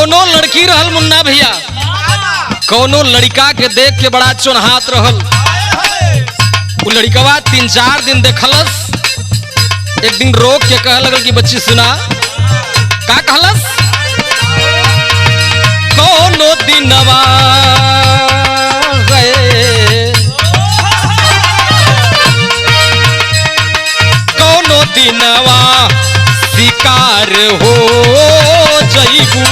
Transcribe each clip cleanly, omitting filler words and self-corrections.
कौनो लड़की रहल मुन्ना भैया, कौनो लड़का के देख के बड़ा चुनहात रहल। वो लड़कवा 3-4 दिन देखलस, एक दिन रोक के कह लगल कि बच्ची सुना का कहलस, कौनो दिनवा गए, कौनो दिनवा शिकार हो जइबू,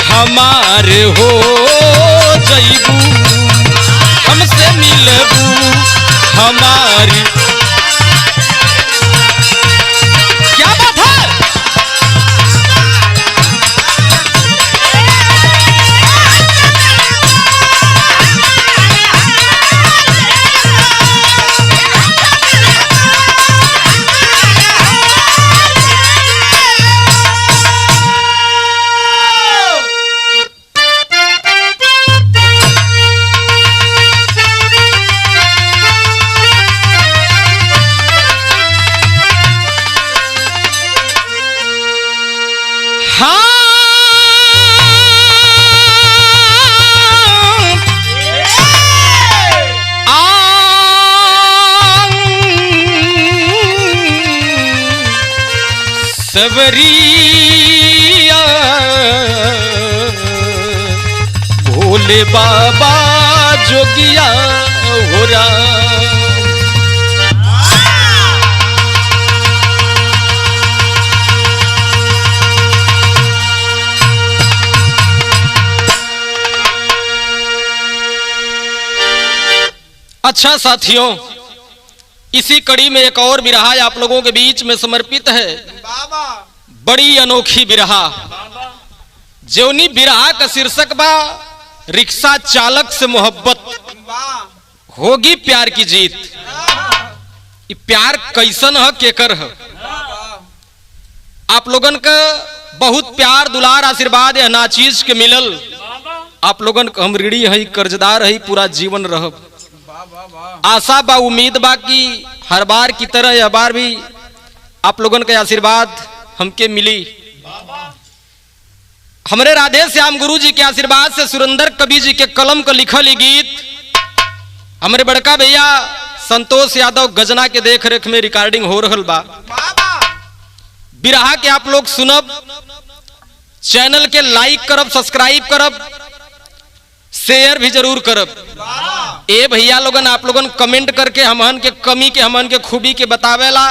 हमार हो जइबू, हमसे मिलबू हमारी। क्या बात है, सवरिया भोले बाबा जोगिया हो राम। अच्छा साथियों, इसी कड़ी में एक और बिरहा आप लोगों के बीच में समर्पित है। बड़ी अनोखी बिरहा, जौनी बिरहा का शीर्षक बा रिक्शा चालक से मोहब्बत होगी प्यार की जीत। ये प्यार कैसन है, केकर है? आप लोगन का बहुत प्यार दुलार आशीर्वाद है ना चीज के मिलल। आप लोगन का हम ऋणी है, कर्जदार है, पूरा जीवन रहब। आशा बा, उम्मीद बा कि हर बार की तरह यह बार भी आप लोगन के आशीर्वाद हमके मिली। हमारे राधे श्याम गुरु जी के आशीर्वाद से सुरेंद्र कवि जी के कलम का लिखल गीत हमारे बड़का भैया संतोष यादव गजना के देख रेख में रिकॉर्डिंग हो रहल बा। बिरहा के आप लोग सुनब, चैनल के लाइक करब, सब्सक्राइब करब, शेयर भी जरूर करब। ए भैया लोगन आप लोगन कमेंट करके हमहन के कमी के, हमहन के खूबी के बतावेला,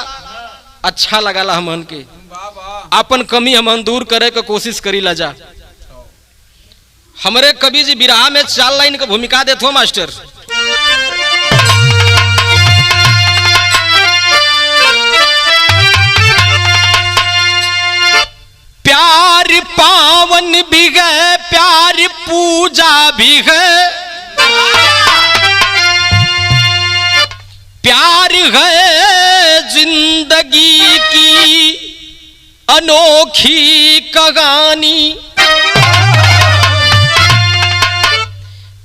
अच्छा लगाला। हमहन के अपन कमी हमहन दूर करे के कोशिश करी ला जा। हमरे कवि जी बिरहा में 4 लाइन का भूमिका देते हो मास्टर। प्यार पावन भी है, प्यार पूजा भी है, प्यार है जिंदगी की अनोखी कहानी।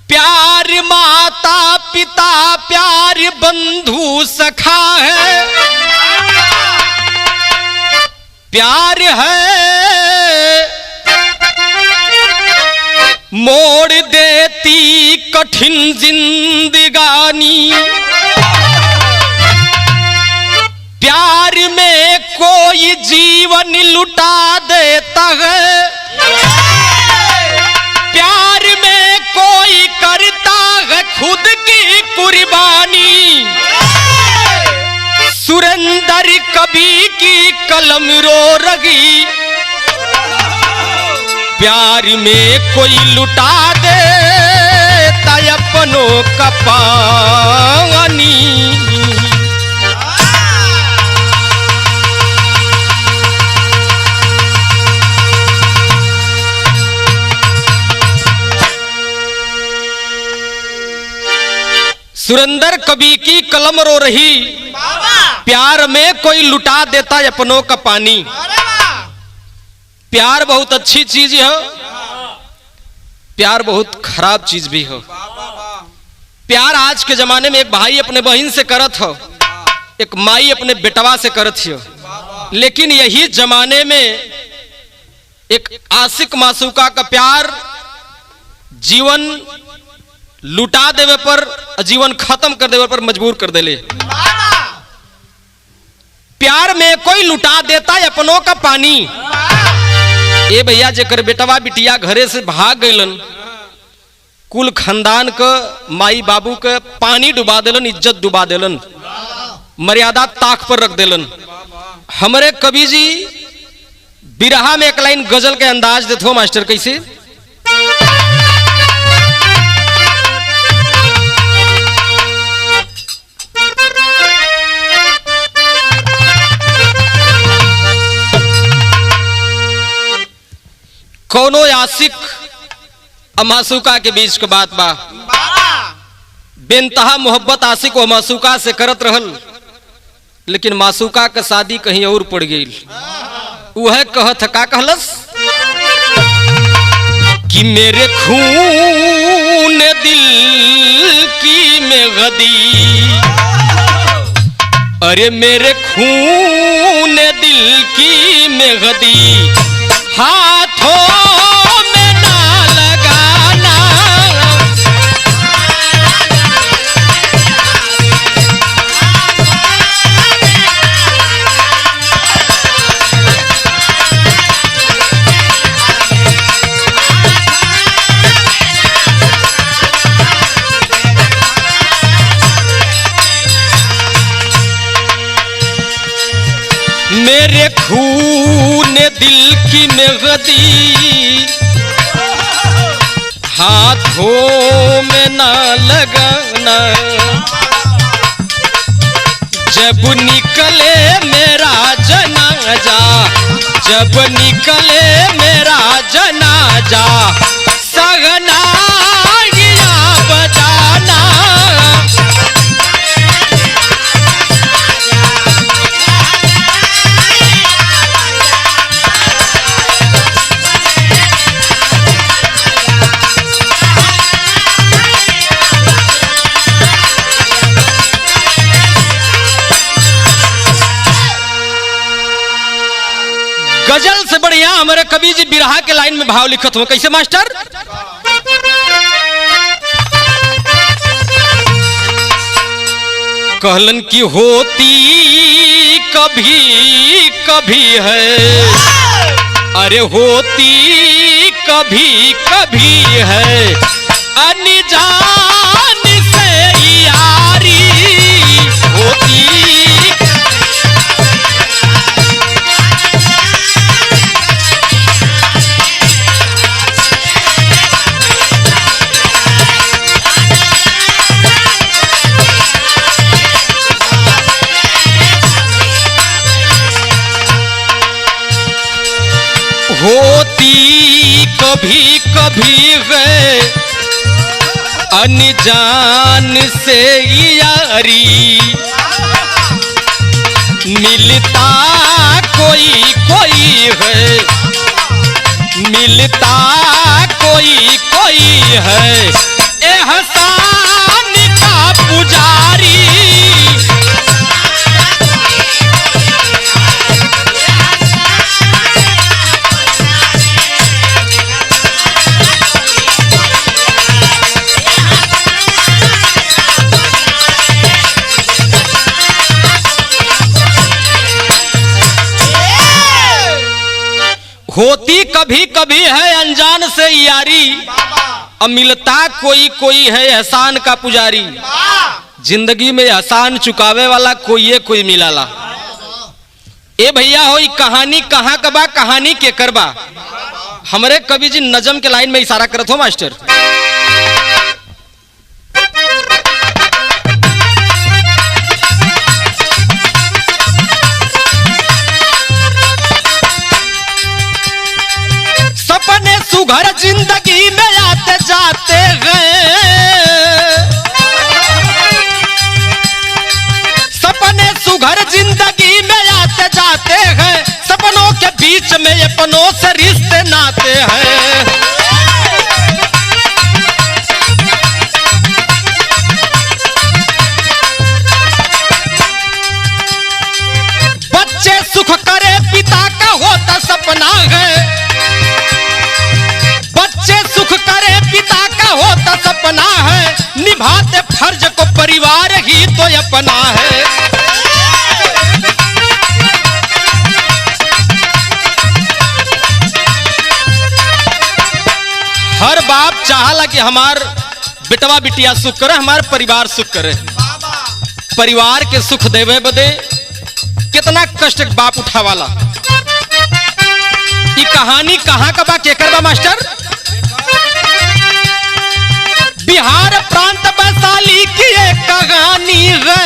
प्यार माता पिता, प्यार बंधु सखा है, प्यार है मोड़ देती कठिन जिंदगानी। प्यार में कोई जीवन लुटा देता है, प्यार में कोई करता है खुद की कुर्बानी। सुरेंद्र कभी की कलम रो रही, प्यार में कोई लुटा दे अपनों का पानी। सुरेंद्र कवि की कलम रो रही, प्यार में कोई लुटा देता अपनों का पानी। प्यार बहुत अच्छी चीज है, प्यार बहुत खराब चीज भी है। प्यार आज के जमाने में एक भाई अपने बहन से करत हो, एक माई अपने बेटवा से करत हो, लेकिन यही जमाने में एक आशिक मासूका का प्यार जीवन लुटा देवे पर, जीवन खत्म कर देवे पर मजबूर कर देले। प्यार में कोई लुटा देता अपनों का पानी। ए भैया जेकर बेटवा बिटिया घरे से भाग गईलन, कुल खानदान का माई बाबू के पानी डुबा देलन, इज्जत डुबा देलन, मर्यादा ताक पर रख देलन। हमारे कवि जी बिरहा में एक लाइन गजल के अंदाज देते हो मास्टर, कैसे? कौनो आशिक मासूका के बीच के बात बा, बेनतहा मोहब्बत आशिक व मासूका से करत रहल, लेकिन मासूका का शादी कहीं और पड़ गई। वह कहत का कहलस कि मेरे खून दिल की में गदी, अरे मेरे खून दिल की में गदी, हाथों में ना लगाना, मेरे खून दिल की में गदी, हाथों में ना लगाना, जब निकले मेरा जनाजा, जब निकले मेरा जनाजा, सगनागिया बजाना, गजल से बढ़िया हमारे कवि जी बिरहा के लाइन में भाव लिखत हो, कैसे मास्टर? कहलन की होती कभी कभी है, अरे होती कभी कभी है, अनजान से यारी होती, होती कभी कभी है, अनजान से यारी, मिलता कोई कोई है, मिलता कोई कोई है, एहसान का पुजारी, होती कभी कभी है अनजान से यारी, अब मिलता कोई कोई है एहसान का पुजारी। जिंदगी में एहसान चुकावे वाला कोई मिलाला। ए भैया हो ई कहानी कहाँ का बा, कहानी के करबा? हमरे कवि जी नजम के लाइन में इशारा करत हो मास्टर। सपने सुघर जिंदगी में आते जाते गए, सपने सुघर जिंदगी में आते जाते हैं, सपनों के बीच में अपनों से रिश्ते नाते हैं। बच्चे सुख करे पिता का होता सपना है, बच्चे सुख करे पिता का होता सपना है, निभाते फर्ज को परिवार ही तो अपना है। हर बाप चाहला कि हमार बेटवा बिटिया सुख करे, हमार परिवार सुख करे। परिवार के सुख देवे बदे कितना कष्ट बाप उठावाला। ये कहानी कहाँ का बा, केकर बा मास्टर? बिहार प्रांत वैशाली की एक कहानी है,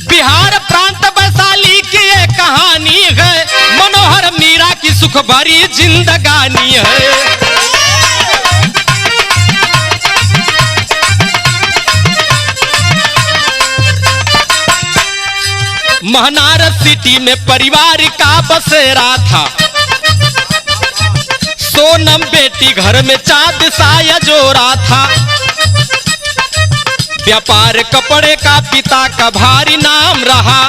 बिहार प्रांत वैशाली की एक कहानी है, मनोहर मीरा की सुख भरी जिंदगानी है। महनार सिटी में परिवार का बसेरा था, सोनम बेटी घर में चांद साया जोड़ा था, व्यापार कपड़े का पिता का भारी नाम रहा,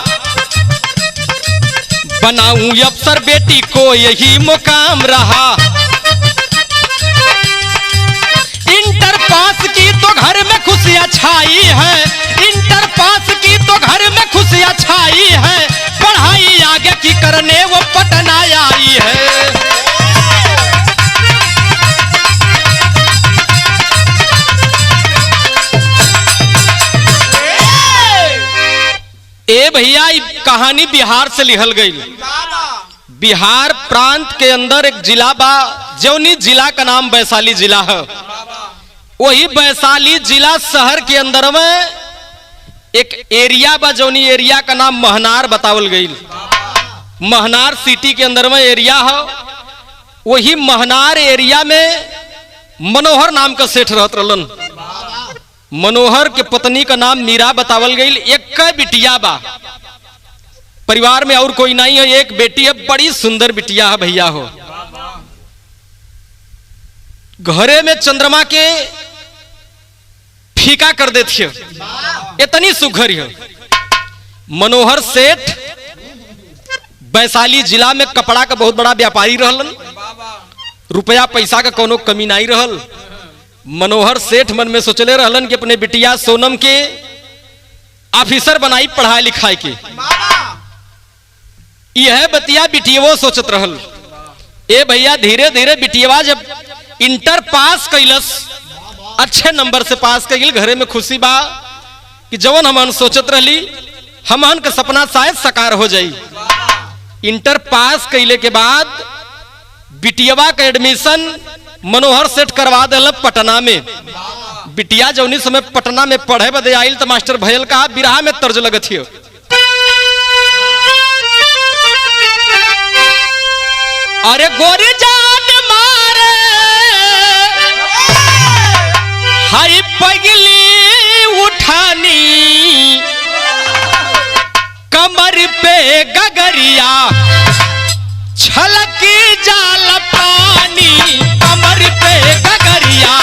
बनाऊं अफसर बेटी को यही मुकाम रहा। इंटर पास की तो घर में खुशियां छाई है, इंटर पास की तो घर में खुशियां छाई है, पढ़ाई आगे की करने वो पटना आई है। ए भैया कहानी बिहार से लिखल गई। बिहार प्रांत के अंदर एक जिला बा, जौनी जिला का नाम वैशाली जिला है। वही वैशाली जिला शहर के अंदर में एक एरिया बा, जौनी एरिया का नाम महनार बतावल गई। महनार सिटी के अंदर में एरिया है। वही महनार एरिया में मनोहर नाम का सेठ रहत रहलन। मनोहर के पत्नी का नाम मीरा बतावल गई। एक बिटिया बा, परिवार में और कोई नहीं है, एक बेटी है, बड़ी सुंदर बिटिया है भैया हो। घरे में चंद्रमा के फीका कर देती है, इतनी सुघर है। मनोहर सेठ वैशाली जिला में कपड़ा का बहुत बड़ा व्यापारी रहलन, रुपया पैसा का कोनो कमी नहीं रहल। मनोहर सेठ मन में सोचले रहलन कि अपने बिटिया सोनम के ऑफिसर बनाई पढ़ाई लिखाई के। यह बतिया बिटिया सोचत रहल। ए भैया धीरे धीरे बिटिया जब इंटर पास कैलस, अच्छे नंबर से पास कैल, घरे में खुशी बा कि जवन हमन सोचत रहली हमन का सपना शायद साकार हो जाई। इंटर पास कैले के बाद बिटिया का एडमिशन मनोहर सेठ करवा दिल पटना में। बिटिया जौनी समय पटना में पढ़े बदे आइल तो मास्टर भयल का बिरहा में तर्ज लगत हियो। अरे गोरी जान मारे हाई पगली उठानी, कमर पे गगरिया छलकी जाल पानी, कमर पे गगरिया।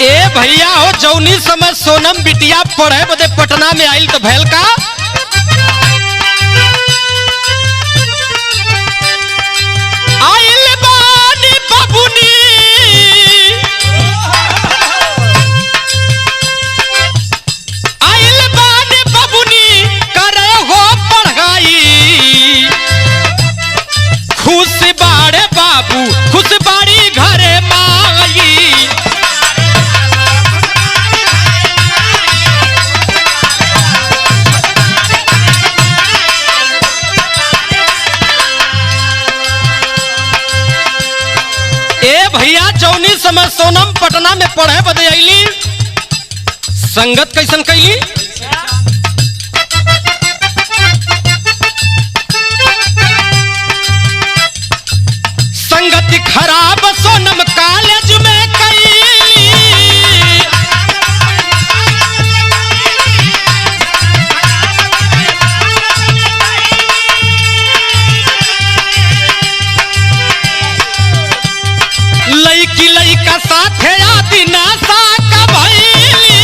ए भैया हो जौनी समय सोनम बिटिया पढ़े बदे पटना में आइल तो भैल का आइल बानी बाबुनी, आइल बानी बाबुनी करे हो पढ़ाई, भैया जौनी समय सोनम पटना में पढ़े बदे अली, संगत कैसन कैली? संगत खराब सोनम कॉलेज में कैली, लईकी लईका साथे आदि नासा का भइली,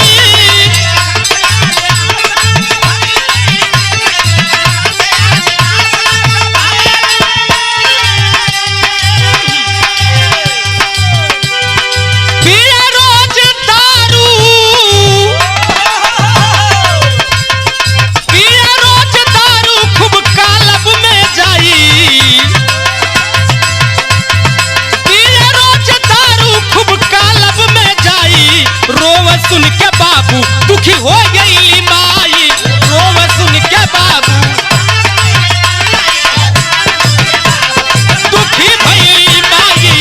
पिया रोज दारू, पिया रोज दारू खूब कालब में जाई, पिया रोज दारू खूब कालब में जाई, रोव सुन के बाबू दुखी हो गई माई, रोव सुन के बाबू दुखी भइली माई।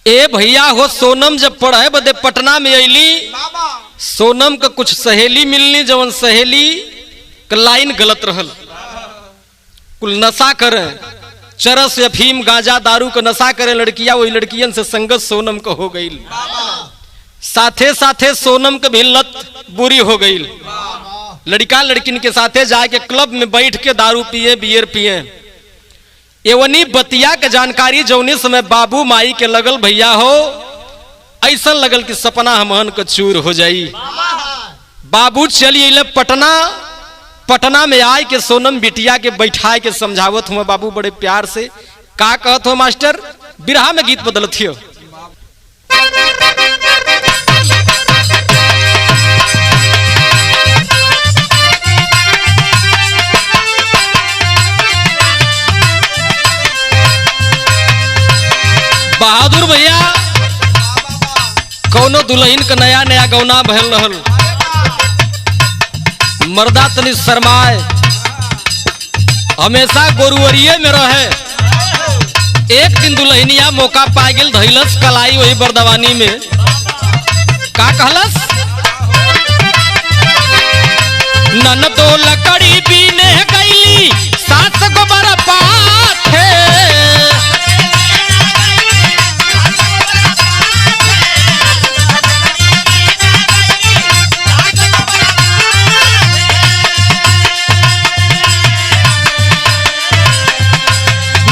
ए भैया हो सोनम जब पढ़े बदे पटना में अली, सोनम का कुछ सहेली मिलनी, जवन सहेली का लाइन गलत रहल, कुल नशा करे, चरस अफीम गांजा दारू का नशा करे लड़कियां, वही लड़कियन से संगत सोनम का हो गई, साथे साथे सोनम के भी लत बुरी हो गई, लड़का लड़किन के साथे जाके क्लब में बैठ के दारू पिए बियर पिए। एवनी बतिया के जानकारी जौनी समय बाबू माई के लगल भैया हो, ऐसा लगल कि सपना हमहन का चूर हो जाई। बाबू चली अइले पटना, पटना में आए के सोनम बिटिया के बैठाए के समझावत हुआ बाबू बड़े प्यार से, का कहत हो मास्टर? बिरहा में गीत बदलत हो। बहादुर भैया कौनो दुल्हन का नया नया गौना भयल रहल, मर्दा तनी शर्माए, हमेशा गोरुवरिये में रहे। एक दिन दुल्हनिया मौका पा गेल, धैलस कलाई वही बरदवानी में, का कहलस? ननदो लकड़ी बीने गईली, सास गोबर पाथे,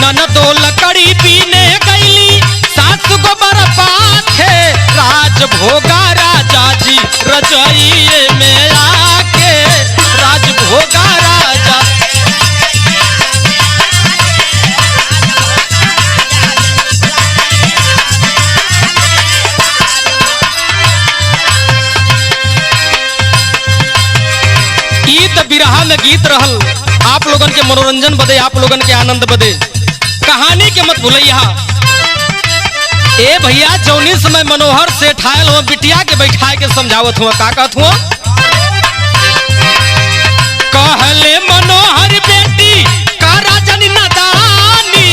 ननदो लकड़ी पीने गईली, सास गोबर पाथे, राज भोगा राजा जी रजइये में आके, राज भोगा राजा। ई त बिरहा में गीत रहल, आप लोगन के मनोरंजन बदे, आप लोगन के आनंद बदे, कहानी के मत भूलैया। ए भैया जौनी समय मनोहर से ठायल हुआ बिटिया के बैठाए के समझावत हुआ, का कहत हुआ? कहले मनोहर बेटी का राजन नदानी,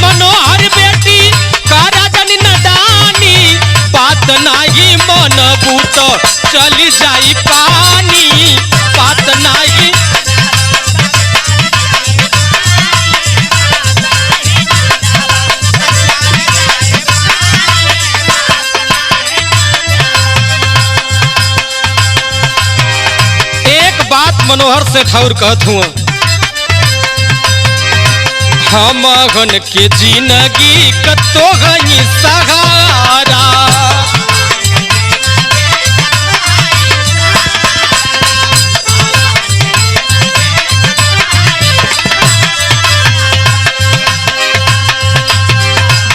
मनोहर बेटी का राजन नदानी, बात नाही मनबू तो चली जाई पानी, बात नाही। एक बात मनोहर से ठौर कहत हुआ, हमगन के जिंदगी कतो गई सहारा,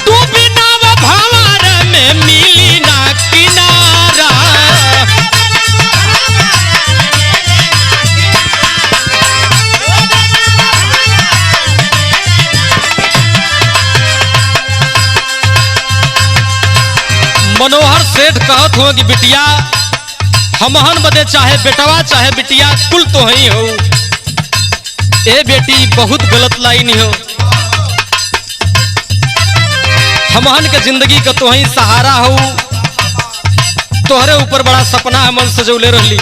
तू बिना भंवर में मिली ना किनारा, मनोहर सेठ कहत हो कि बिटिया हमहन बदे चाहे बेटवा चाहे बिटिया कुल तो ही हो। ए बेटी बहुत गलत लाइन हो। हमहन के जिंदगी का तो ही सहारा हो। तोहरे ऊपर बड़ा सपना हमन सजौले रहली।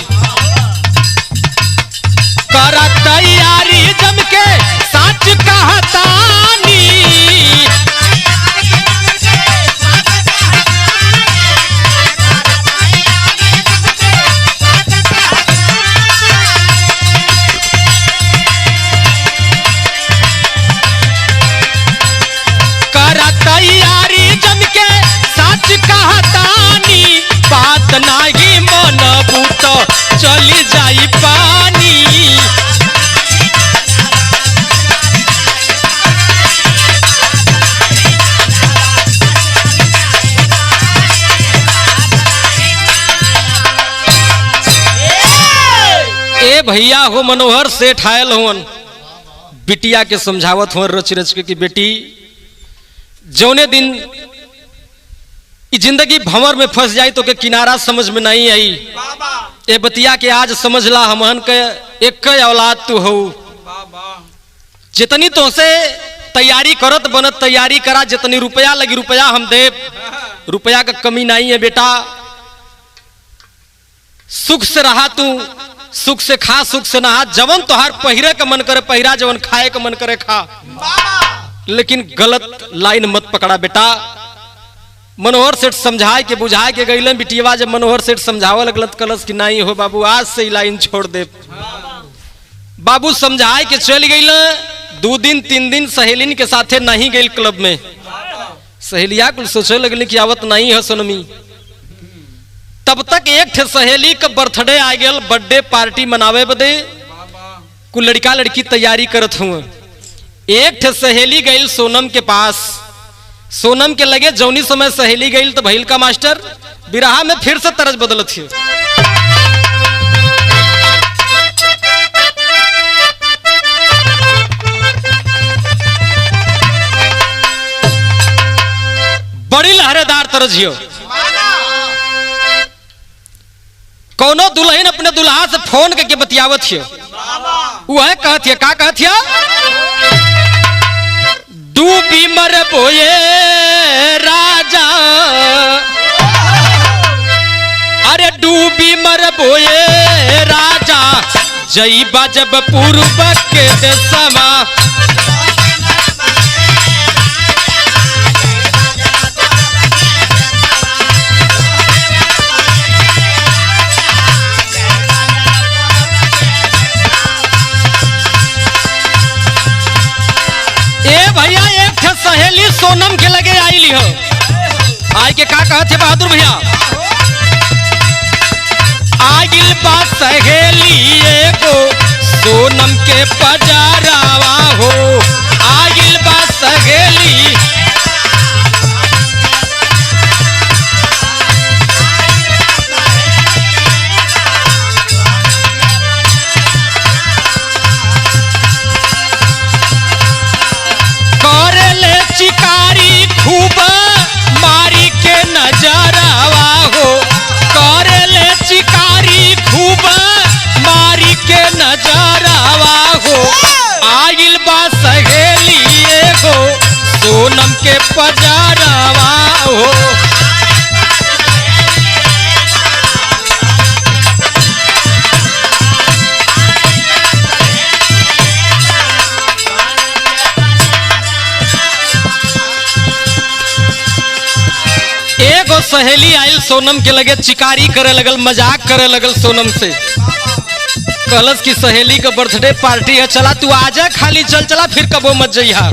कर तैयारी जम के सच कहतानी। कर तैयारी जम के सच कहतानी। बात नाही मनबू तो चली जाई पानी। ए भैया हो मनोहर सेठ आयल होन बिटिया के समझावत हो रच रच के कि बेटी जौने दिन जिंदगी भंवर में फंस जाई तो के किनारा समझ में नहीं आई। ए बतिया के आज समझ ला हमहन के एक औलाद तू हो। जितनी तो से तैयारी करत बनत तैयारी करा। जितनी रुपया लगी रुपया हम दे। रुपया का कमी नहीं है बेटा। सुख से रहा तू, सुख से खा, सुख से नहा। जवन तोहार पहिरे का मन करे पहिरा, जवन खाए का मन करे खा। लेकिन गलत लाइन मत पकड़ा बेटा। मनोहर सेठ समझाए के बुझाए के गईलन बिटिया। जब मनोहर सेठ समझावे लगलत कलस कि नहीं हो बाबू आज से ही लाइन छोड़ दे। बाबू समझाए के चल गई। 2 दिन 3 दिन सहेलिन के साथे नहीं गई क्लब में। सहेलिया कुल सोचे लगली कि आवत नहीं है सोनमी। तब तक एक ठे सहेली का बर्थडे आ गया। बर्थडे पार्टी मनावे बदे कुल लड़का लड़की तैयारी करत हुए। एक ठे सहेली गई सोनम के पास। सोनम के लगे जौनी समय सहेली गई तो भइल का मास्टर बिरहा में फिर से तरज बदलत है। बड़ी लहरेदार तरज हो। कौनो दुल्हन अपने दुल्हा से फोन करके बतियावत है। वह कहत है का कहत है? डूबी मर बोए राजा। अरे डूबी मर बोए राजा। जईबा जब पूर्व के देशमा। भैया एक थे सहेली सोनम के लगे आईली हो। आई के का कहत है बहादुर भैया? आगिल बा सहेली एगो सोनम के पजारावा हो। आगिल बा सहेली। चिकारी खूब मारी के नजरवा हो। करेले चिकारी खूब मारी के नजरवा हो। आइल बा सहेली एगो सोनम के पजारवा हो। एगो सहेली आयल सोनम के लगे चिकारी करे लगल, मजाक करे लगल सोनम से। कहलस की सहेली का बर्थडे पार्टी है, चला तू आजा, खाली चल चला, फिर कबो मत जइहा।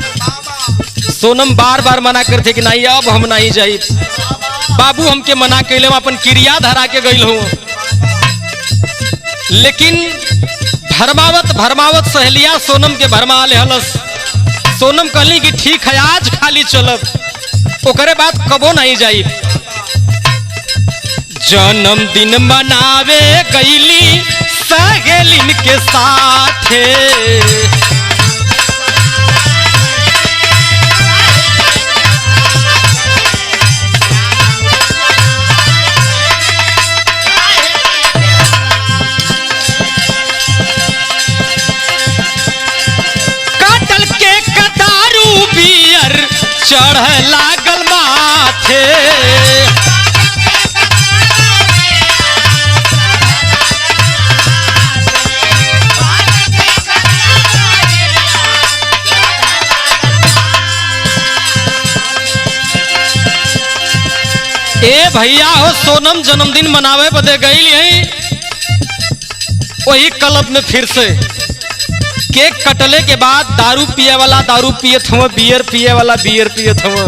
सोनम बार बार मना करते कि नहीं अब हम नहीं जाई। बाबू हमके मना कैले, अपन क्रिया धरा के गई हूँ। लेकिन भरमावत भरमावत सहेलिया सोनम के भरमा ले हलस। सोनम कहली कि ठीक है आज खाली चलब, ओकरे बाद कबो नहीं जाई। जन्मदिन मनावे गईली सहेलिन के साथे। चढ़ लागल माथे। ए भैया हो सोनम जन्मदिन मनावे बदे गई है वही क्लब में फिर से केक कटले के बाद दारू पिए वाला दारू पियत हुआ, बियर पिए वाला बियर पियत हुआ।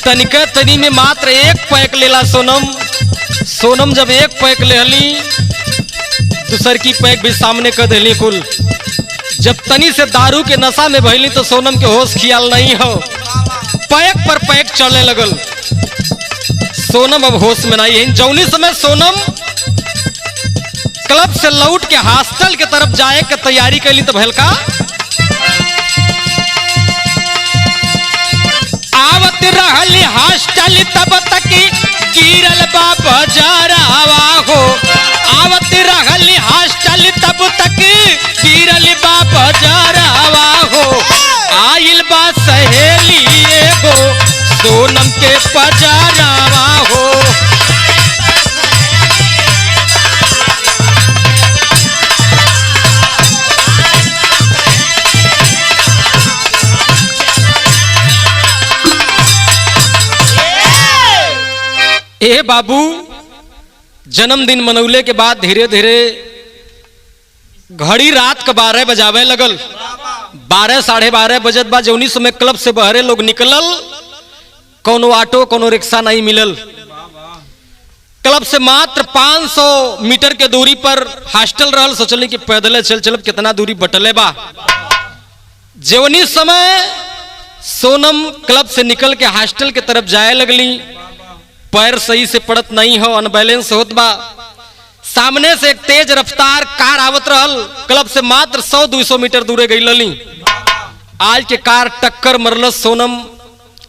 तनिका तनी में मात्र एक पैक लेला सोनम। सोनम जब एक पैक ले ली दूसर की पैक भी सामने कर दिली कुल। जब तनी से दारू के नशा में भइली तो सोनम के होश ख्याल नहीं हो, पैक पर पैक चले लगल। सोनम अब होश में नहीं है। जौनी समय सोनम क्लब से लौट के हॉस्टल के तरफ जाए के तैयारी कैली तो भैल का आवत रहली हॉस्टल तब तक गिरल बा बजारावा हो। आवत रहली हॉस्टल तब तक गिरल बा बजारावा हो। आइल बा सहेली एगो सोनम के पजारावा हो। ए बाबू जन्मदिन मनौले के बाद धीरे धीरे घड़ी रात का 12 बजावे लगल। 12 साढ़े 12 बजत बा। जौनी समय क्लब से बहरे लोग निकलल, कोनो ऑटो कोनो रिक्शा नहीं मिलल। क्लब से मात्र 500 मीटर के दूरी पर हॉस्टल रहल। सोचली कि पैदल चल चलब कितना दूरी बटले बा। जौनी समय सोनम क्लब से निकल के हॉस्टल के तरफ जाए लगली, पैर सही से पड़त नहीं हो, अनबैलेंस होत बा। सामने से एक तेज रफ्तार कार आवत रहल। क्लब से मात्र 100-200 मीटर दूरे गई लली। आज के कार टक्कर मरलस। सोनम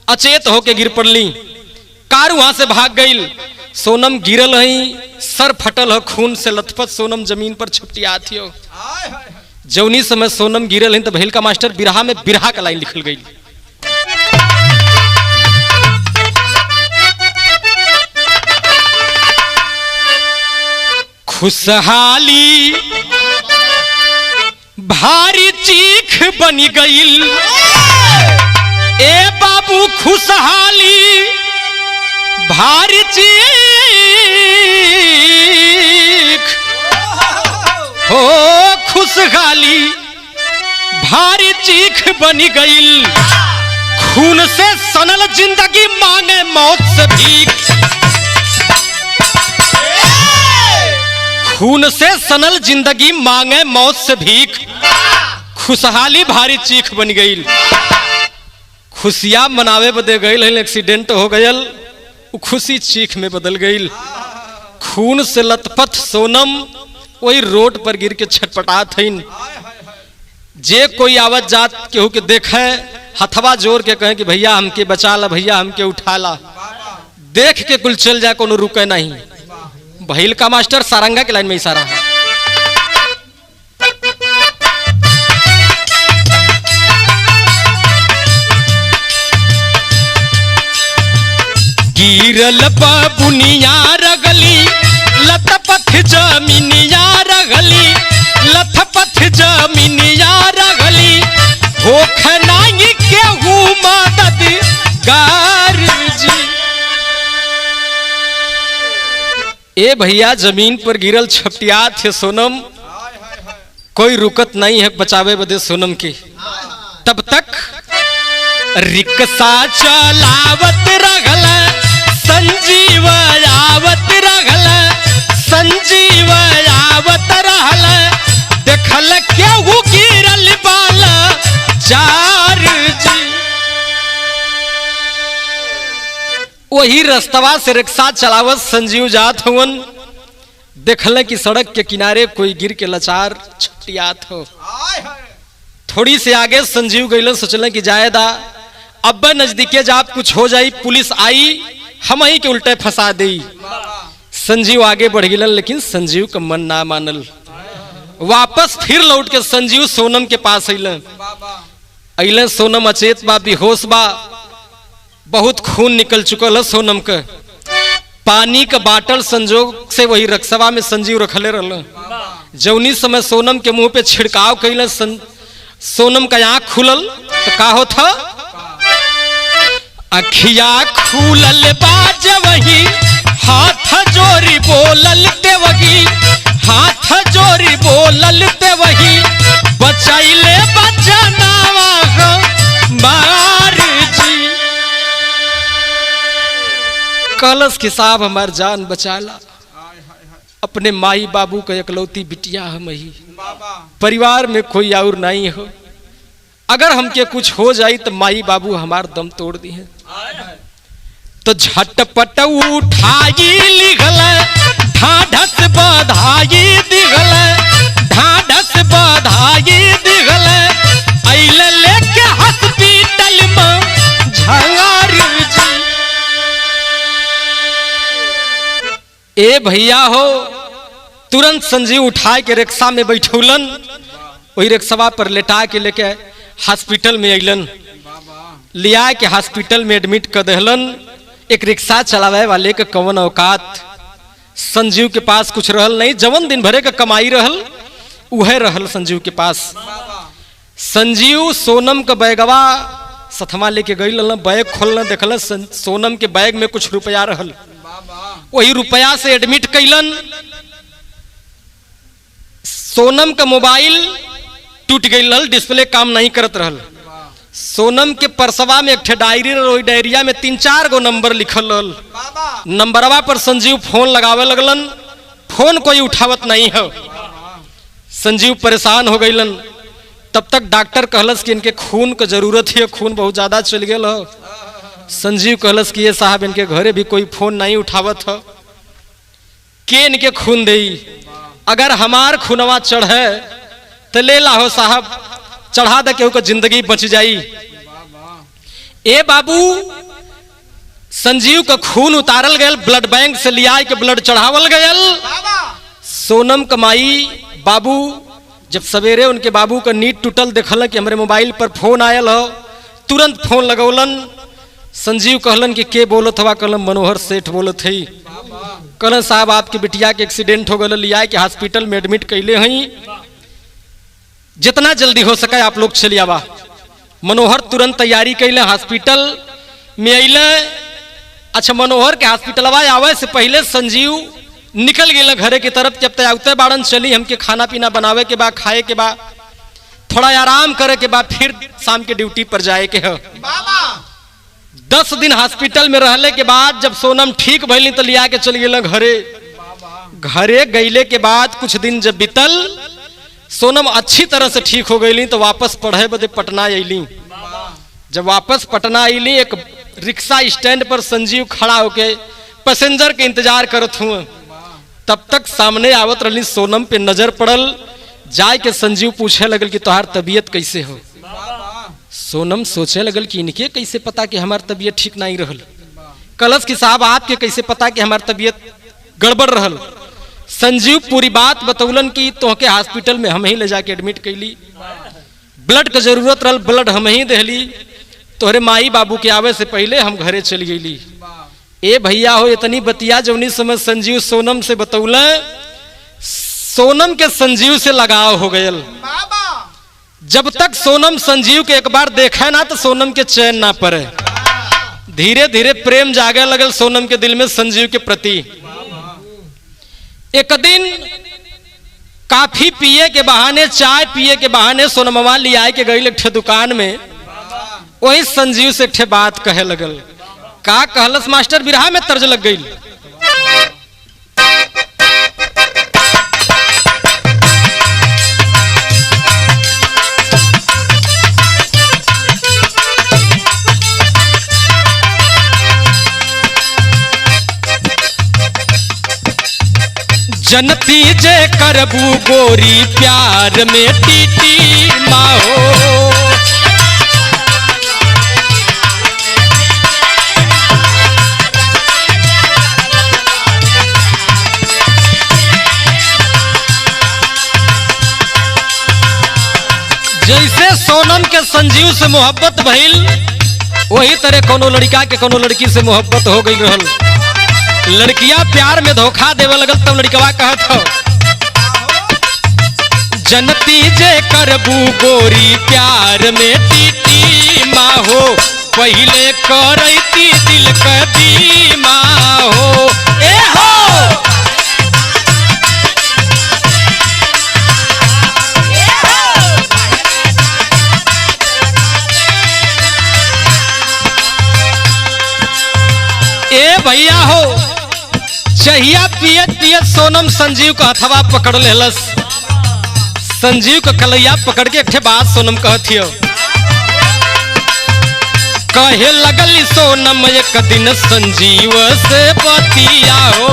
अचेत होके गिर पड़ली। कार वहां से भाग गई। सोनम गिरल हई, सर फटल हो, खून से लथपथ सोनम जमीन पर छपटियात हो। जौनी समय सोनम गिरल हई तो भैल का मास्टर बिरहा में बिरहा का लाइन लिखल गई। खुशहाली भारी चीख बनी गईल। ए बाबू खुशहाली भारी चीख हो। खुशहाली भारी चीख बनी गईल। खून से सनल जिंदगी मांगे मौत से भीख। खून से सनल जिंदगी मांगे मौत से भीख। खुशहाली भारी चीख बन गई। खुशियां मनावे बदे गई, एक्सीडेंट हो गयल, खुशी चीख में बदल गई। खून से लथपथ सोनम वही रोड पर गिर के छटपटात हईन। जे कोई आवत जात केहू के देखे हथवा जोर के कहे कि भैया हमके बचा ला, भैया हमके उठा ला। देख के कुल चल जाए, कोनो रुके नहीं। भैल का मास्टर सारंगा के लाइन में इशारा है। गिरल बुनिया रगली लथपथ जमीनिया रगली। लथपथ जमीनिया रगली होख नहीं केहू मदद गार जी। ए भैया जमीन पर गिरल छपटियात है सोनम। कोई रुकत नहीं है बचावे बदे सोनम की। तब तक रिक्शा चलावत रगल संजीव आवत रगल। संजीव आवत रहल देखल केहू गिरल बाला जार जी। वही रस्तवा से रिक्शा चलावत संजीव जात हुवन। देखल कि सड़क के किनारे कोई गिर के लाचार छपटियात हो। थोड़ी से आगे संजीव गइलन, सोचल कि जायदा अब नजदीके जाप कुछ हो जाई, पुलिस आई हम ही के उल्टे फंसा दे। संजीव आगे बढ़ गिलन, लेकिन संजीव का मन ना मानल। वापस फिर लौट के संजीव सोनम के पास अइलन। सोनम अचेत बा, बेहोश बा। बहुत खून निकल चुकल है सोनम का। पानी का बाटल संजोग से वही रक्सवा में संजीव रखले रहल। जौनी समय सोनम के मुंह पे छिड़काव कैल सोनम का आंख खुलल तो का होता, अखिया खुलल बाज वही हाथ जोरी बोलल ते वही, हाथ जोरी बोलल ते वही, बचाइले बचनावा मार जी। कलश के साहब हमार जान बचाला, अपने माई बाबू का एकलौती बिटिया हम ही, परिवार में कोई और नहीं हो। अगर हमके कुछ हो जाई तो माई बाबू हमार दम तोड़ दी है। तो झटपट उठाई लिखल, ढाढ़स बधाई दिखल, ढाढ़स बधाई दिखल, अइले लेके हॉस्पिटल में झंगार जी। ए भैया हो, तुरंत संजीव उठा के रिक्शा में बैठौलन, वही रिक्शा पर लेटा के लेके हॉस्पिटल में अइलन, लिया के हॉस्पिटल में एडमिट कर दहलन। एक रिक्शा चलावे वाले का कवन औकात, संजीव के पास कुछ रहल नहीं, जवन दिन भरे का कमाई रहल उहे रहल संजीव के पास। संजीव सोनम का बैगवा सथमा लेके गई, बैग खोलना देखल सोनम के बैग में कुछ रुपया रहल, वही रुपया से एडमिट कैलन। सोनम का मोबाइल टूट गई, डिस्प्ले काम नहीं करत रहल। सोनम के परसवा में एक डायरी रही, डायरिया में 3-4 गो नंबर लिखल रहल। नंबरवा पर संजीव फोन लगावे लगलन, फोन कोई उठावत नहीं है। संजीव परेशान हो गईलन। तब तक डॉक्टर कहलस कि इनके खून का जरूरत है, खून बहुत ज्यादा चल गया हो। संजीव कहलस कि ये साहब इनके घरे भी कोई फोन नहीं उठावत है, के इनके खून दे, अगर हमार खूनवा चढ़े तो ले लाहो साहब, चढ़ा दे के जिंदगी बच जाई। ए बाबू, संजीव का खून उतारल गयल, ब्लड बैंक से लिया के ब्लड चढ़ावल गयल। सोनम कमाई बाबू जब सवेरे उनके बाबू का नींद टूटल देखल कि हमारे मोबाइल पर फोन आयल हो, तुरंत फोन लगौलन। संजीव कहलन कि के बोलत हवा, कहलन मनोहर सेठ बोलत है। कहलन साहब आपके बिटिया के एक्सीडेंट हो गल, लिया के हॉस्पिटल में एडमिट कैले हई, जितना जल्दी हो सके आप लोग चलिए आवा। मनोहर तुरंत तैयारी कैले, हॉस्पिटल में अइले। अच्छा, मनोहर के हॉस्पिटल आवे से पहले संजीव निकल गए घरे की तरफ। जब तक बाड़न चली, हमके खाना पीना बनावे के बाद, खाए के बाद, थोड़ा आराम करे के बाद फिर शाम के ड्यूटी पर जाए के है। 10 दिन हॉस्पिटल में रहने के बाद जब सोनम ठीक भइली तो लिया के चल गए घरे। घरे गईले के बाद कुछ दिन जब बीतल, सोनम अच्छी तरह से ठीक हो गई तो वापस पढ़े बदे पटना अली। जब वापस पटना अली, एक रिक्शा स्टैंड पर संजीव खड़ा होके पैसेंजर के इंतजार करत हुए। तब तक सामने आवत रही सोनम पे नजर पड़ल, जाए के संजीव पूछे लगल कि तोहार तबीयत कैसे हो। सोनम सोचे लगल कि इनके कैसे पता कि हमार तबीयत ठीक नहीं रहल। कलश की साहब आपके कैसे पता कि हमार तबीयत गड़बड़ रहल। संजीव पूरी बात बतौलन कि तोहके हॉस्पिटल में हम ही ले जाके एडमिट कैली, ब्लड का जरूरत रहल, ब्लड हम ही देहली, तोहरे माई बाबू के आवे से पहले हम घरे चली गईली। ए भैया हो, इतनी बतिया जौनी समय संजीव सोनम से बतौले, सोनम के संजीव से लगाव हो गयल। जब तक सोनम संजीव के एक बार देखा ना तो सोनम के चैन ना पड़े। धीरे धीरे प्रेम जागे लगल सोनम के दिल में संजीव के प्रति। एक दिन काफी पिए के बहाने, चाय पिए के बहाने सोनमवा लिया के गई एक दुकान में। वही संजीव से एक बात कहे लगल। का कहलस मास्टर, बिरहा में तर्ज लग गई। जनती जे करबू गोरी प्यार में टीटी माहो, जैसे सोनम के संजीव से मोहब्बत भइल, वही तरह कोनो लड़का के कोनो लड़की से मोहब्बत हो गई रहल, लड़कियां प्यार में धोखा देवे लगल, तब लड़कवा कहत हो जनती जे करबू गोरी प्यार में टीटी माँ हो, पहले करैती दिल कदीमा हो। ए हो ए भैया हो, चहिया पियत पियत सोनम संजीव का हथवा पकड़ लेलस। संजीव का कलैया पकड़ के एक बात सोनम कहथियो, कहे लगल सोनम एक दिन संजीव से बतिया हो,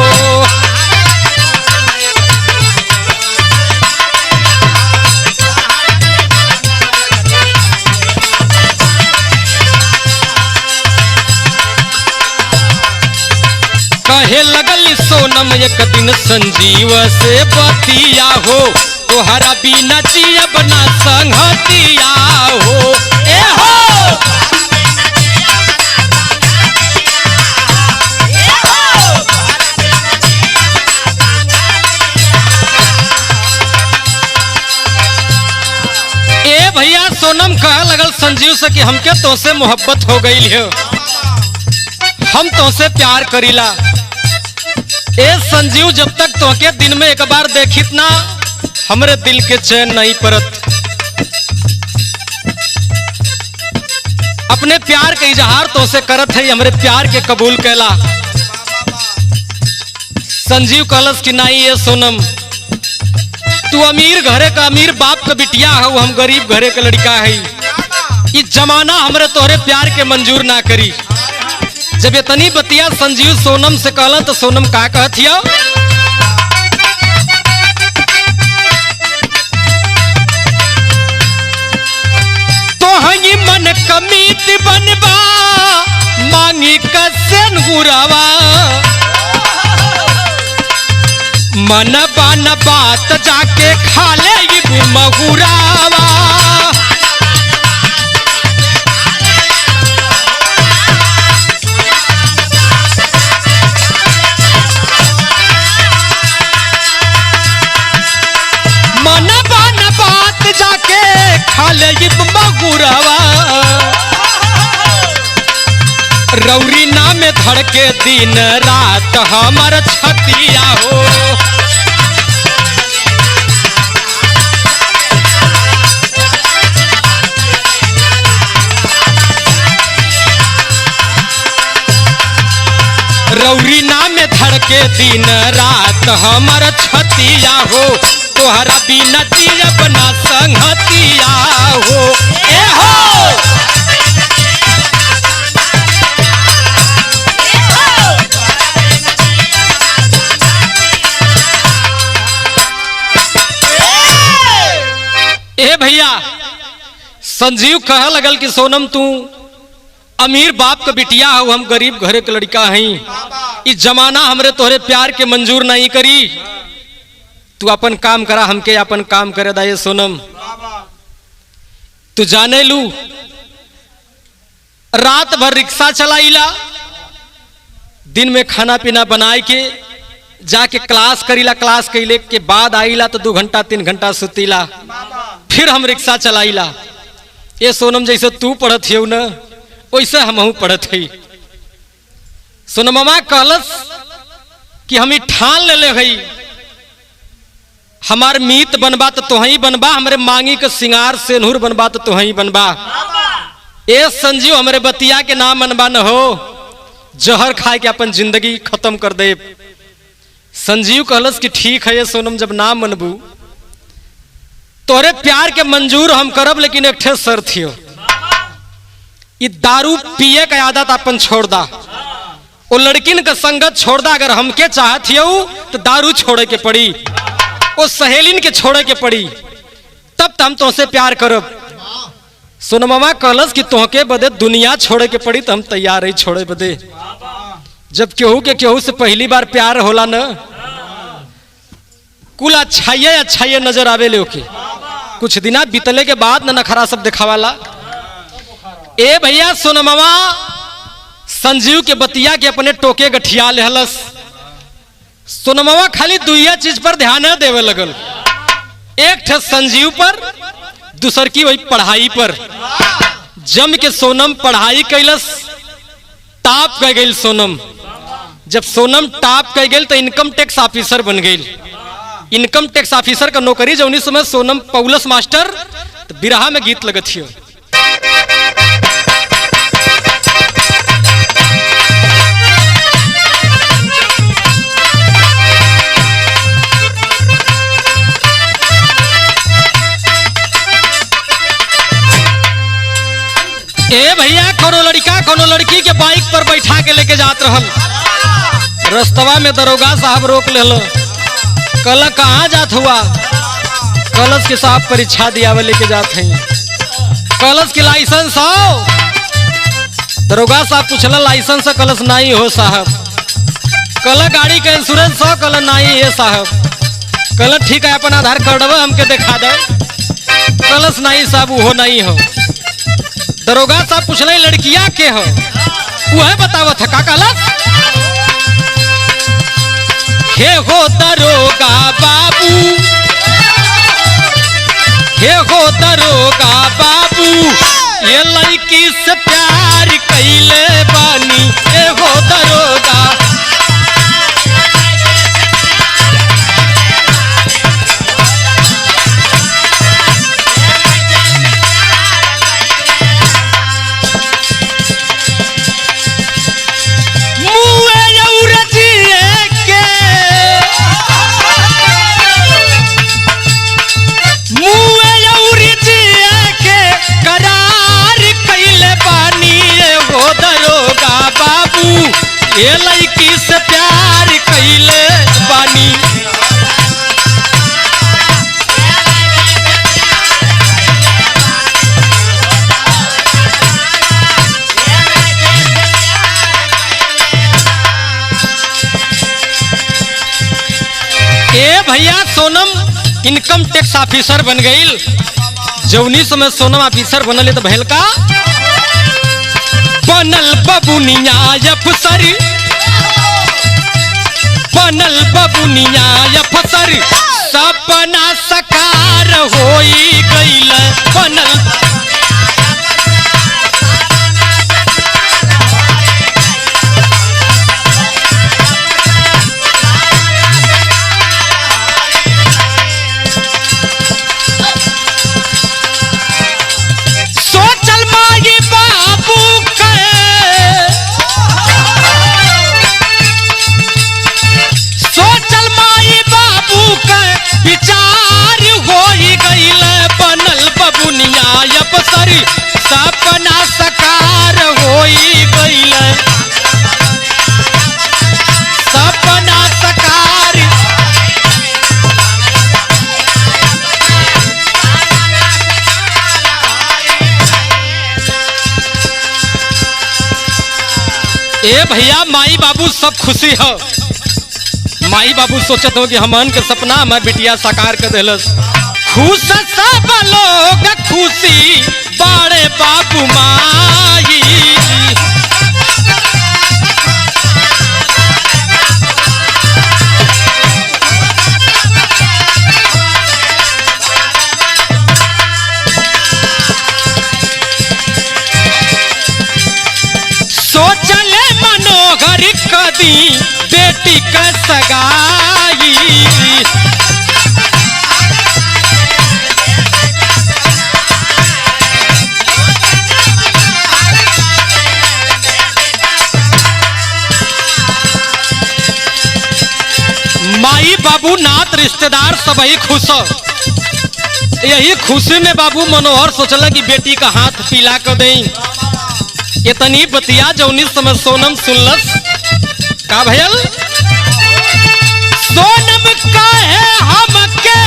कहे लगल सोनम एक दिन संजीव से बतिया हो, तोहरा बिना जियब ना संगतिया हो। ए हो ए भैया, सोनम कह लगल संजीव से कि हमके तोसे मोहब्बत हो गई है, हम तोसे प्यार करीला। ए संजीव, जब तक तोके दिन में एक बार देखित ना हमरे दिल के चैन नहीं परत। अपने प्यार के इजहार तोसे करत है, हमरे प्यार के कबूल कैला। संजीव कहलस कि नहीं ये सोनम, तू अमीर घरे का अमीर बाप का बिटिया है, हम गरीब घरे का लड़का है, ये जमाना हमरे तोहरे प्यार के मंजूर ना करी। जब इतनी बतिया संजीव सोनम से कहला तो सोनम का कहथिया, तो हई मन कमीत बनवा मांगी कसन गुरावा, मन बन बात जाके खा ले महुरावा। रौरी नाम धड़के दिन रात हमर छतिया हो, रौरी नाम धड़के दिन रात हमर छतिया हो, तोहरा बिना जियब ना संगतिया हो। ए हो ए भैया, संजीव कह लगल कि सोनम तू अमीर बाप का बिटिया हो, हम गरीब घरे के लड़का हैं, इस जमाना हमरे तोहरे प्यार के मंजूर नहीं करी, तू अपन काम करा, हमके अपन काम करे दा। ये सोनम, तू जाने लू रात भर रिक्शा चलाईला, दिन में खाना पीना बनाए के जाके क्लास करीला, क्लास कैले के बाद आईला तो 2 घंटा 3 घंटा सुतीला, फिर हम रिक्शा चलाईला। ये सोनम, जैसे तू पढ़त हो न वैसे हमहू पढ़त है। सोनममा कहलस कि हम ठान ले हई, हमार मीत बनबा तो तोहही बनबा, हमरे मांगी के सिंगार सेनूर बनबा तो तोहही बनबा। ए संजीव, हमरे बतिया के नाम मनबा न हो, जहर खाए के अपन जिंदगी खत्म कर दे। संजीव कहलस कि ठीक है ये सोनम, जब नाम मनबू तोरे प्यार के मंजूर हम करब, लेकिन एक ठे शर्त हो, ये दारू पिए का आदत अपन छोड़ दा, वो लड़किन का संगत छोड़ दा। अगर हमके चाहत हो तो दारू छोड़े के पड़ी, वो सहेलिन के छोड़े के पड़ी, तब तो हम तुमसे प्यार करब। सोनममा कहलस कि तोहके बदे दुनिया छोड़े के पड़ी तो हम तैयार है छोड़े बदे। जब केहू के केहू से पहली बार प्यार होला न, कुल अच्छाइये नजर आवे ले, कुछ दिना बीतले के बाद न नखरा सब दिखावाला। ए भैया सोनमवा संजीव के बतिया के अपने टोके गठिया लेहलस। सोनमवा खाली दुइया चीज पर ध्यान न देवे लगल, एक ठे संजीव पर, दूसर की वही पढ़ाई पर। जम के सोनम पढ़ाई कैलस, टॉप कह गई सोनम। जब सोनम टॉप कह गई तो इनकम टैक्स ऑफिसर बन गई। इनकम टैक्स ऑफिसर का नौकरी जब उन्नीस समय सोनम पौलस मास्टर तो बिरहा में गीत लगत हियो। ए भैया कोनो लड़का कोनो लड़की के बाइक पर बैठा के लेके जात रहल। रस्तवा में दरोगा साहब रोक लेलो, कल कहाँ जात हुआ? कलश के साहब परीक्षा दिया लेके जात हैं। कलश के लाइसेंस हो? दरोगा साहब पूछला लाइसेंस कलश नहीं हो साहब। कल गाड़ी का इंश्योरेंस हो? कल नहीं है साहब। कल ठीक है अपन आधार कार्ड हमके दिखा दो। कलश नहीं साहब वो नहीं हो। दरोगा साहब पूछले लड़किया के हो? वह बतावत है का कलश? हे हो दरोगा बाबू, हे हो दरोगा बाबू, ये लड़की से प्यार कैले बानी। हे हो दरोगा, ये लड़की से प्यार कैले बानी। ए भैया सोनम इनकम टैक्स ऑफिसर बन गई। जौनी समय सोनम ऑफिसर बनल तो भैल का बनल बबुनिया अफसर, बनल बबुनिया अफसर, सपना साकार होई गइल। बनल सोचल माई बाबू विचार होई गइल। बनल बबुनिया अफसर, सपना साकार होई गइल। सपना साकार, ए भैया माई बाबू सब खुशी हो। माई बाबू सोचत हो कि हमन के सपना हमार बिटिया साकार कर देलस। खुश सब लोग खुशी बड़े बाबू माई। सोचले मनोहर कदी बेटी का सगाई। माई बाबू नात रिश्तेदार सब ही खुश हो। यही खुशी में बाबू मनोहर सोचला कि बेटी का हाथ पीला कर दें। इतनी बतिया जौनी समय सोनम सुनलस का भयल? सोनम काहे हमके,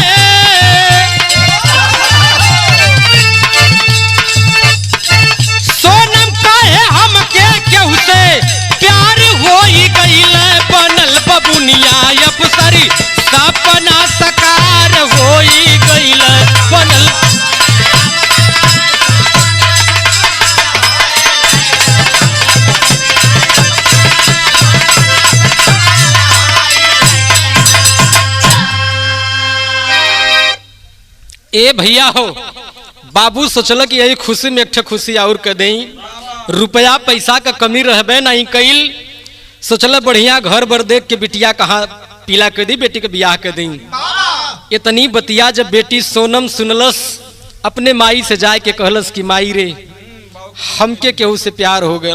सोनम काहे हमके केहू से प्यार होई गइल। बनल बबुनिया अफसर, सपना साकार होई गइल। बनल ए भैया हो, बाबू सोचल कि यही खुशी में एक खुशी और कर दई, रुपया पैसा का कमी रहबे नहीं कईल, सोचल बढ़िया घर बर देख के बिटिया कहाँ पीला कर दी, बेटी के ब्याह कर दी। इतनी बतिया जब बेटी सोनम सुनलस, अपने माई से जाए के कहलस कि माई रे हमके केहू से प्यार हो गया।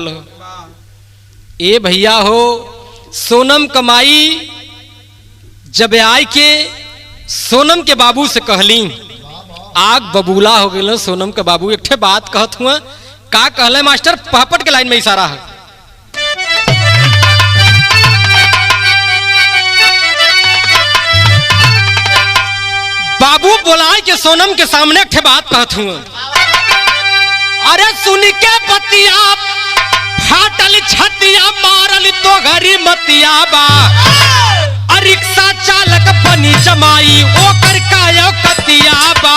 ए भैया हो, सोनम कमाई जब आय के सोनम के बाबू से कहली, आग बबूला हो गया सोनम के बाबू। एक ठे बात कहत हुआ, का कहले मास्टर? पहपट के लाइन में इशारा है। बाबू बोलाए के सोनम के सामने एक ठे बात कहत हुआ, अरे सुन के बतिया फाटल छतिया मारल तो घरी मतिया बा, रिक्शा चालक बनी जमाई ओकर कायो कतिया बा।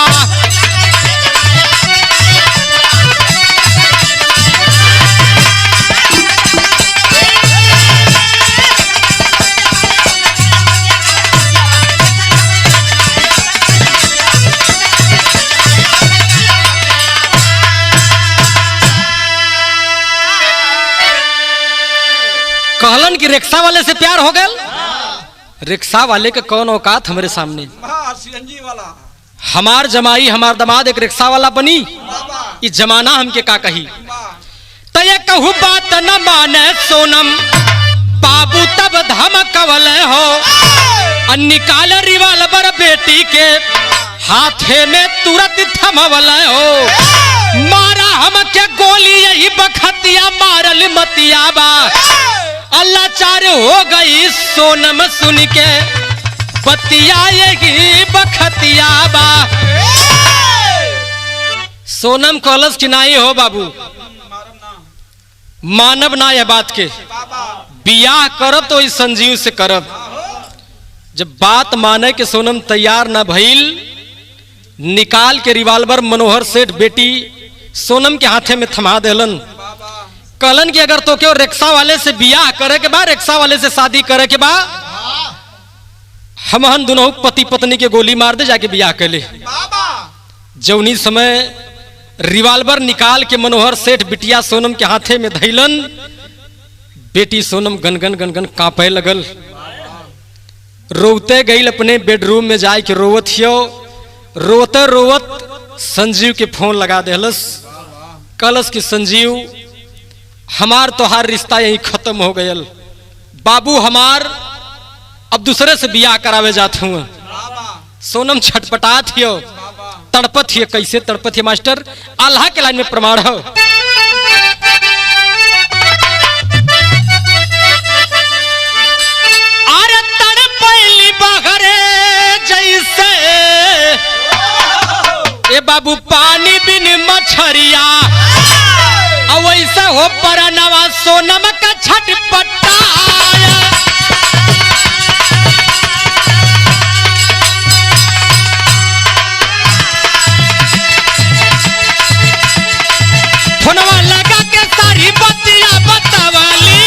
कहलन कि रिक्शा वाले से प्यार हो गया। रिक्शा वाले के कौन औकात हमारे सामने, सीएनजी वाला हमार जमाई हमार दमाद एक रिक्शा वाला बनी, ये जमाना हमके का कही। तो ये कहू बात न माने सोनम, बाबू तब धमकवल हो, निकाल रिवाल्वर बेटी के हाथे में तुरंत थमवल हो, मारा हमके गोली यही बखतिया मारल मतिया बा। अल्लाह चार हो गई सोनम सुन के बतिया यही बखतिया बा। सोनम कहलस कि नहीं हो बाबू, मानव ना यह बात के, बियाह करब तो इस संजीव से करब। जब बात माने के सोनम तैयार न भइल, निकाल के रिवाल्वर मनोहर सेठ बेटी सोनम के हाथे में थमा देलन। कहलन कि अगर तो क्यों रिक्शा वाले से बियाह करे के बाद, रिक्शा वाले से शादी करे के बाद, हम दोनों पति पत्नी के गोली मार दे, जाके बियाह कर ले। जौनी समय रिवाल्वर निकाल के मनोहर सेठ बिटिया सोनम के हाथे में धैलन, बेटी सोनम गनगन गनगन कांपे लगल, रोते गई अपने बेडरूम में जाए के रोवत हियो। रोते रोवत संजीव के फोन लगा देहलस, कहलस कि संजीव हमार तोहार रिश्ता यही खत्म हो गयल, बाबू हमार अब दूसरे से बियाह करावे जात हूँ। सोनम छटपटात हियो, तड़पत हियो। कैसे तड़पत हियो मास्टर? अल्लाह के लाइन में प्रमाण हो। अरे तड़पैली बगरे जैसे ए बाबू पानी बिन मछरिया, वैसा हो परनवा सोनम का छटपटाया। फोनवा लगा के सारी बतिया बतावली,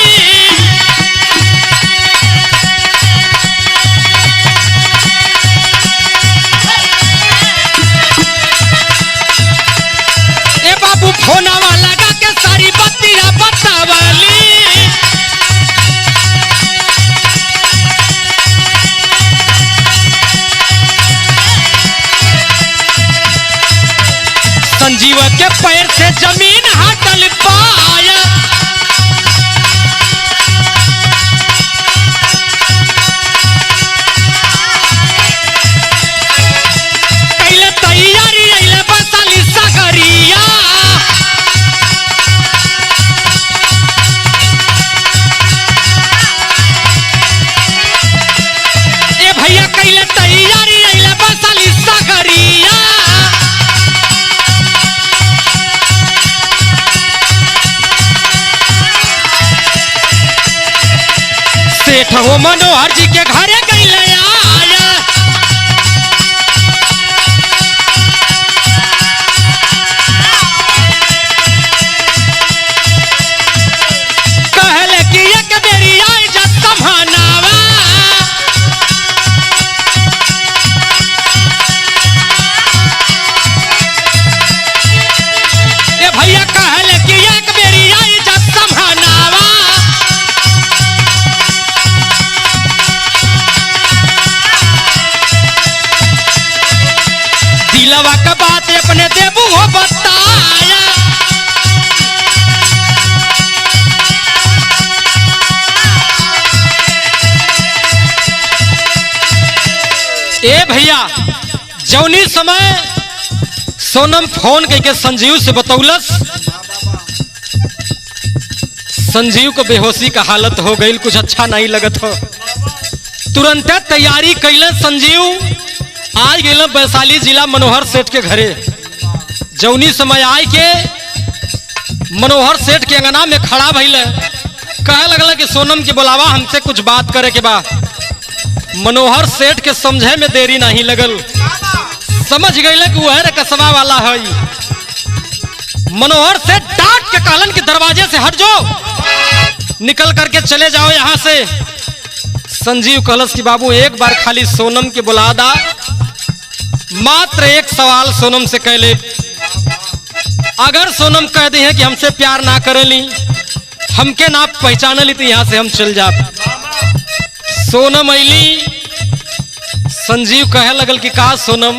ए बाबू फोनवा लगा के सारी बतिया बतावली। संजीव के पैर से जमीन हटल पाया, कैले तैयारी अइले बसाली सगरिया। ए भैया कैले तैयारी अइले बसाली सगरिया। सेठ हो मनोहर जी के घरे गईले आया, कहले कि एक बेरी आई जा समानावा। दिलवा का बात अपने देबू हो बताया। ए भैया जौनी समय सोनम फोन करके संजीव से बतौलस, संजीव को बेहोशी का हालत हो गई, कुछ अच्छा नहीं लगत हो। तुरंत तैयारी कैले संजीव आज गए वैशाली जिला मनोहर सेठ के घरे। जौनी समय आय के मनोहर सेठ के अंगना में खड़ा भइल, कहे लगल कि सोनम के बुलावा, हमसे कुछ बात करे के बा। मनोहर सेठ के समझे में देरी नहीं लगल, समझ गए कि वह कसबा वाला है। मनोहर सेठ डांट के कहलन कि दरवाजे से हट जाओ, निकल करके चले जाओ यहां से। संजीव कहलस कि बाबू एक बार खाली सोनम के बुला दा, मात्र एक सवाल सोनम से कह ले, अगर सोनम कह दी है कि हमसे प्यार ना करेली, हमके ना पहचान ली, तो यहां से हम चल जा। सोनम अली, संजीव कहे लगल कि का सोनम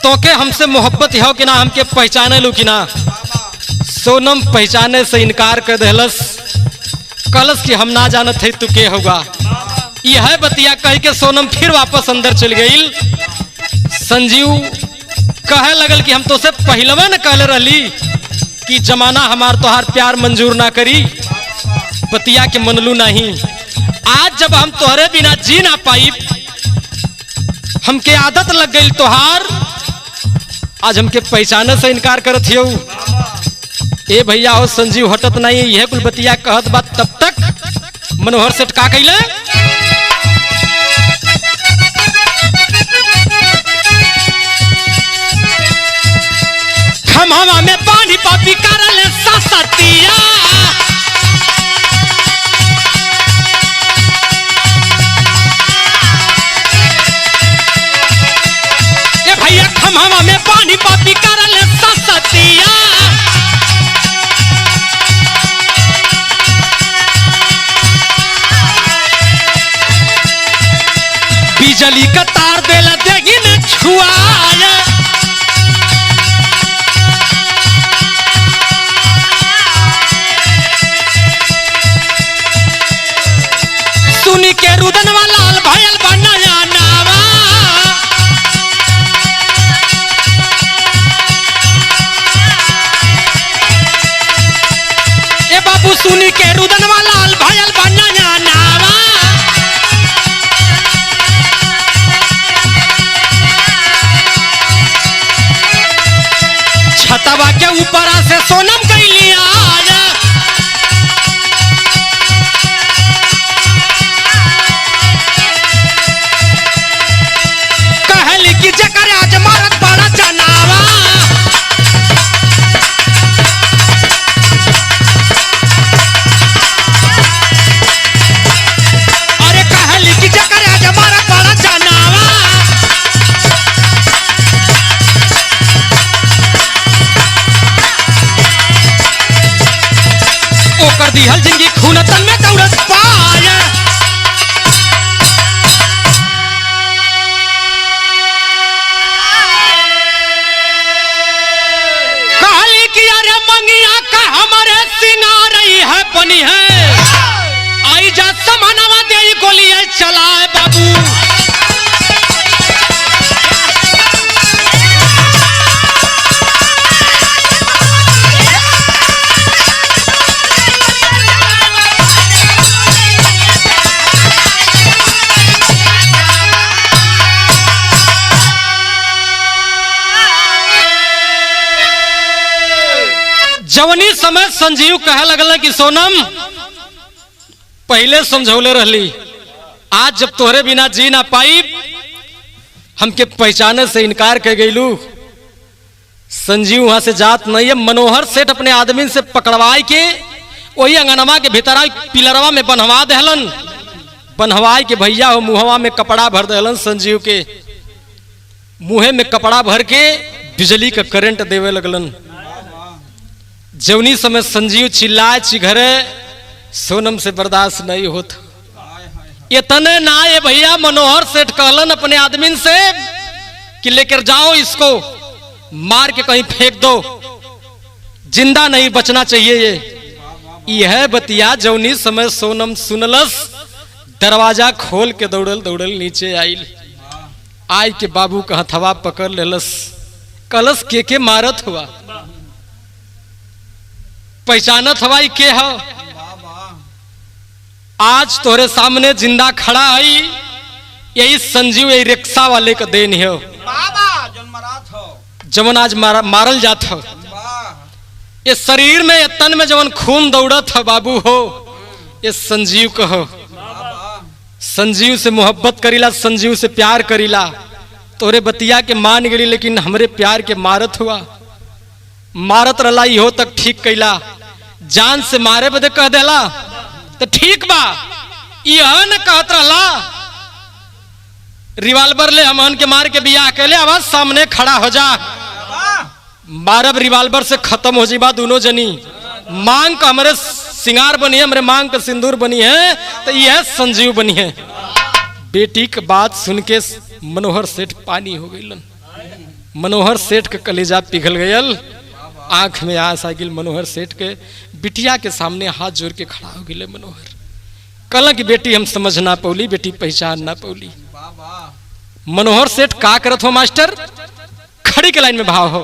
तोके हमसे मोहब्बत हो कि ना, हमके पहचाने लू कि ना। सोनम पहचाने से इनकार कर देलस, कहलस कि हम ना जानत है तू के होगा। यह बतिया कह के सोनम फिर वापस अंदर चल गई। संजीव कहे लगल कि हम तो से पहलवा न कहले रहली कि जमाना हमार तोहार प्यार मंजूर ना करी, बतिया के मनलू नहीं। आज जब हम तोहरे बिना जी ना पाई, हमके आदत लग गई तोहार, आज हमके पहचाने से इनकार करत हियो। ए भैया हो संजीव हटत नहीं, यह कुल बतिया कहत बात। तब तक मनोहर सेठ का कइले, खमावा में पानी पापी करले ससतिया, ए भैया खमावा में पानी पापी करले ससतिया। बिजली का तार देला देगी न छुआया, सुनी के रुदन वाला भयल बनाया नावा, ए बाबू सुनी के रुदन वाला भयल बनाया नावा। छतवा के ऊपर से सोनम कैली आया, कहली कि जकर आज मारत बड़ा जनावा, अरे कहली कि जकर आज मारत बड़ा जनावा। ओकर दिहल जिंदगी खूनतन में दौड़त पाया, कहली कि अरे मंगिया का हमारे सिंगार है बनी है, आई जा समानवा दे गोलियां चलाए बाबू। जवनी समय संजीव कहे लगल कि सोनम पहले समझौले रहली, आज जब तोहरे बिना जी ना पाई, हमके पहचाने से इनकार कर गईलू। संजीव वहां से जात नहीं है, मनोहर सेठ अपने आदमी से पकड़वाई के वही अंगनवा के भीतर पिलरवा में बन्हवा दहलन। बन्हवाई के भैया हो मुहवा में कपड़ा भर दहलन, संजीव के मुहे में कपड़ा भर के बिजली का करंट देवे लगलन। जवनी समय संजीव चिल्लाए चिघरे, सोनम से बर्दाश्त नहीं होता। इतने ना ये भैया मनोहर सेठ कहलन अपने आदमी से कि लेकर जाओ इसको, मार के कहीं फेंक दो, जिंदा नहीं बचना चाहिए। यह बतिया जौनी समय सोनम सुनलस, दरवाजा खोल के दौड़ल दौड़ल नीचे आइल। आई के बाबू का हथवा पकड़ लेलस, कलस के मारत हुआ, पहचानत हवा के हो, आज तोरे सामने जिंदा खड़ा है, यही संजीव, यही रिक्शा वाले का देन है जवन आज मारल जात हो। ये शरीर में, ये तन में जवन खून दौड़त है बाबू हो, ये संजीव का हो। संजीव से मोहब्बत करीला, संजीव से प्यार करीला, तोरे बतिया के मान गई, लेकिन हमरे प्यार के मारत हुआ, मारत रला इहो तक ठीक कैला, जान से मारे बदे कह देला तो ठीक बा, यह न कहत रला रिवाल्वर ले हमन के मार के बियाह के ले, आवाज सामने खड़ा हो जा, मारब रिवाल्वर से खत्म हो जाबा दोनों जनी, मांग का हमरे सिंगार बनी है, हमरे मांग का सिंदूर बनी है, तो यह संजीव बनी है। बेटी की बात सुन के मनोहर सेठ पानी हो गई, मनोहर सेठ के कलेजा पिघल गयल, आंख में आंस आ गई मनोहर सेठ के, बिटिया के सामने हाथ जोड़ के खड़ा हो गए मनोहर। कल की बेटी हम समझ ना पौली, बेटी पहचान ना पौली। मनोहर सेठ का करत हो मास्टर, खड़ी के लाइन में भाव हो,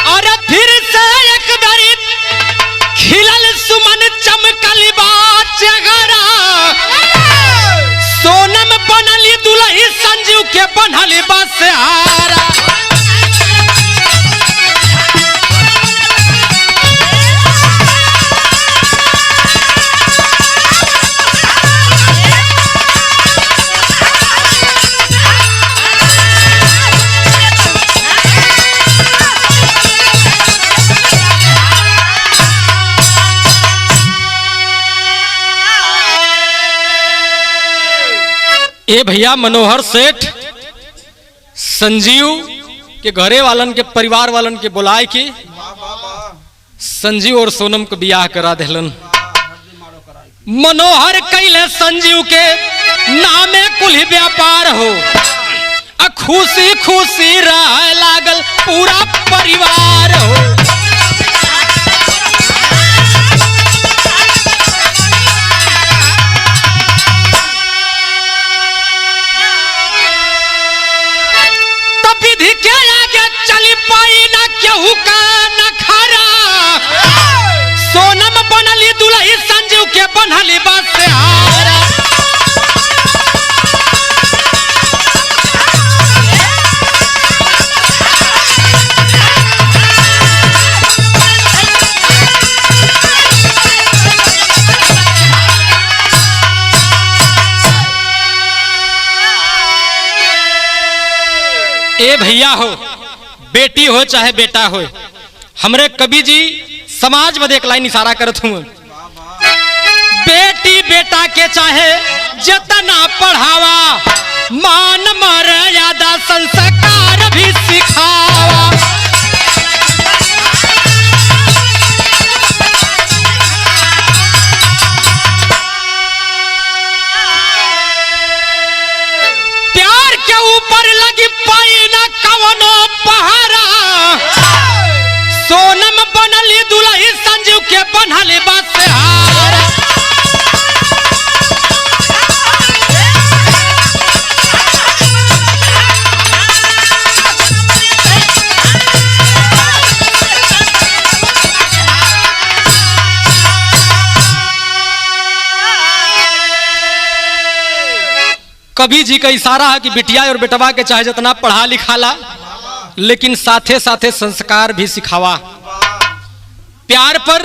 और फिर से एक बारी खिलल सुमन चमकली बात चेहरा, सोनम बनली दुल्ही संजीव के बनली बसहारा। ए भैया मनोहर सेठ संजीव के घरे वालन के परिवार वालन के बुलाए के संजीव और सोनम को ब्याह करा देलन। मनोहर कैले संजीव के नामे कुल व्यापार हो, खुशी खुशी रह लागल पूरा परिवार हो। सोनम बनली दुल्ही संजीव के बनली बसहारा। ए भैया हो, बेटी हो चाहे बेटा हो, हमरे कवि जी समाज में एक लाइन इशारा करत हूं, बेटी बेटा के चाहे जितना पढ़ावा, मान मर्यादा संस्कार भी सिखावा। प्यार के ऊपर लगी पाई ना कवनो पहरा, सोनम बनली दुल्ही संजीव के बनली बसहारा। कवि जी का इशारा है कि बिटिया और बेटवा के चाहे जितना पढ़ा लिखा ला, लेकिन साथे साथे संस्कार भी सिखावा। प्यार पर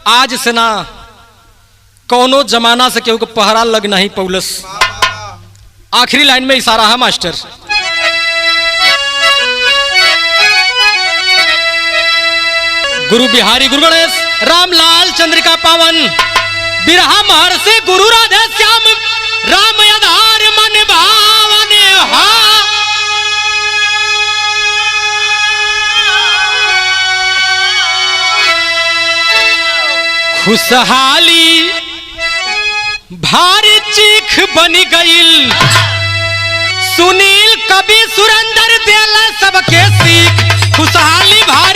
आज से ना कौनो जमाना से केहू को पहरा लग नहीं पौलस। आखिरी लाइन में इशारा है मास्टर, गुरु बिहारी गुरु गणेश रामलाल चंद्रिका पावन, बिरहा महर्षि गुरु राधे श्याम राम आधार मन भावन हा। खुशहाली भारी चीख बनी गईल, सुनील कवि सुरेंद्र देला सबके सीख। खुशहाली भारी